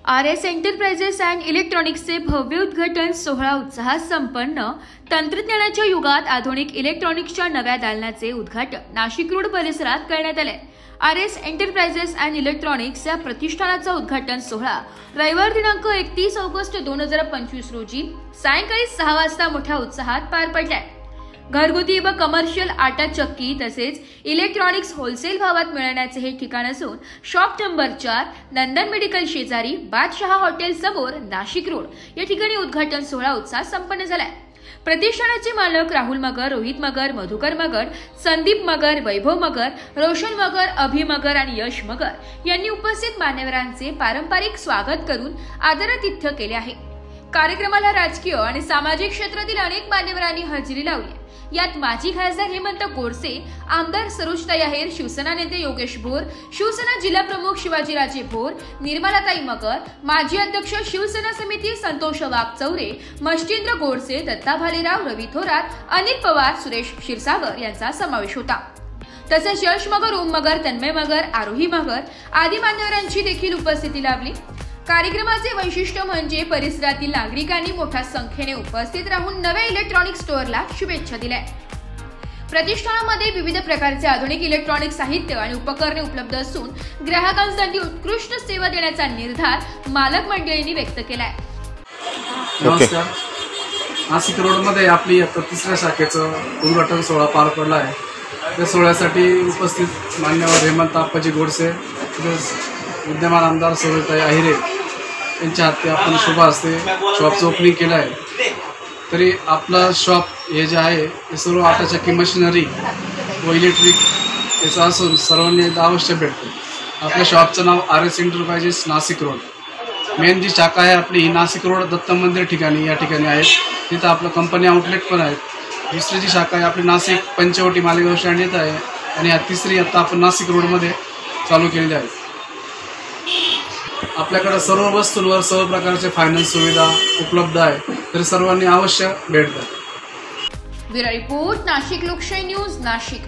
RS enterprises and इलेक्ट्रॉनिक्सचे भव्य उद्घाटन सोहळा उत्साहात संपन्न। तंत्रज्ञानाच्या युगात आधुनिक इलेक्ट्रॉनिक्सच्या नव्या दालनाचे उद्घाटन नाशिक रोड परिसरात करण्यात आले। आरएस एंटरप्राइजेस अँड इलेक्ट्रॉनिक्स या प्रतिष्ठानाचा उद्घाटन सोहळा रविवार दिनांक 31 ऑगस्ट 2025 रोजी सायंकाळी 6 वाजता मोठ्या उत्साहात पार पडलाय। घरगुती व कमर्शियल आटा चक्की तसेच इलेक्ट्रॉनिक्स होलसेल भावात मिळण्याचे हे ठिकाण असून शॉप नंबर 4 नंदन मेडिकल शेजारी बादशहा हॉटेल समोर नाशिक रोड या ठिकाणी उद्घाटन सोहळा उत्साहात संपन्न झालाय। प्रतिष्ठानाचे मालक राहुल मगर, रोहित मगर, मधुकर मगर, संदीप मगर, वैभव मगर, रोशन मगर, अभि मगर आणि यश मगर यांनी उपस्थित मान्यवरांचे पारंपरिक स्वागत करून आदरातिथ्य केले आहे। कार्यक्रमाला राजकीय आणि सामाजिक क्षेत्रातील अनेक मान्यवरांनी हजेरी लावली। यात माजी खासदार हेमंत गोडसे, आमदार सरोजताई आहेर, शिवसेना नेते योगेश भोर, शिवसेना जिल्हा प्रमुख शिवाजीराजे भोर, निर्मलाताई मगर, माजी अध्यक्ष शिवसेना समिती संतोष वाघचौरे, मच्छिंद्र गोडसे, दत्ता भालेराव, रवी थोरात, अनिल पवार, सुरेश क्षीरसागर यांचा समावेश होता। तसेच यश मगर, ओम मगर, तन्मय मगर, आरोही मगर आदी मान्यवरांची देखील उपस्थिती लाभली। कार्यक्रमाचे वैशिष्ट्य म्हणजे परिसरातील नागरिकांनी मोठ्या संख्येने उपस्थित राहून नव्या इलेक्ट्रॉनिक स्टोअरला शुभेच्छा दिल्या। प्रतिष्ठानामध्ये विविध प्रकारचे आधुनिक इलेक्ट्रॉनिक साहित्य आणि उपकरणे उपलब्ध असून ग्राहकांसाठी उत्कृष्ट सेवा देण्याचा निर्धार मालक मंडळींनी व्यक्त केलाय। नमस्कार। नाशिक रोडमध्ये आपली 33व्या शाखेचं उद्घाटन सोहळा पार पडला आहे। त्या सोहळ्यासाठी उपस्थित मान्यवर हेमंत आप्पाजी गोडसे, विद्यमान आमदार सरोजताई आहेर यांच्या हाती आपण शुभ हस्ते शॉपचं ओपनिंग केलं आहे। तरी आपला शॉप हे जे आहे हे सर्व आटा चक्की मशिनरी व इलेक्ट्रिक याचं असून सर्वांनी अवश्य भेटतं। आपल्या शॉपचं नाव RS enterprises Nashik road. Main जी शाखा आहे आपली ही नाशिक रोड दत्त मंदिर ठिकाणी या ठिकाणी आहे। तिथं आपलं कंपनी आउटलेट पण आहे। दुसरी जी शाखा आहे आपली नाशिक पंचवटी मालेगाव स्टँड येत आहे आणि या तिसरी आता आपण नाशिक रोडमध्ये चालू केलेली आहे। आपल्याकडे सर्व वस्तूंवर सर्व प्रकारचे फायनान्स सुविधा उपलब्ध आहे, तर सर्वांनी अवश्य भेट द्या। ब्युरो रिपोर्ट, नाशिक लोकशाही न्यूज, नाशिक।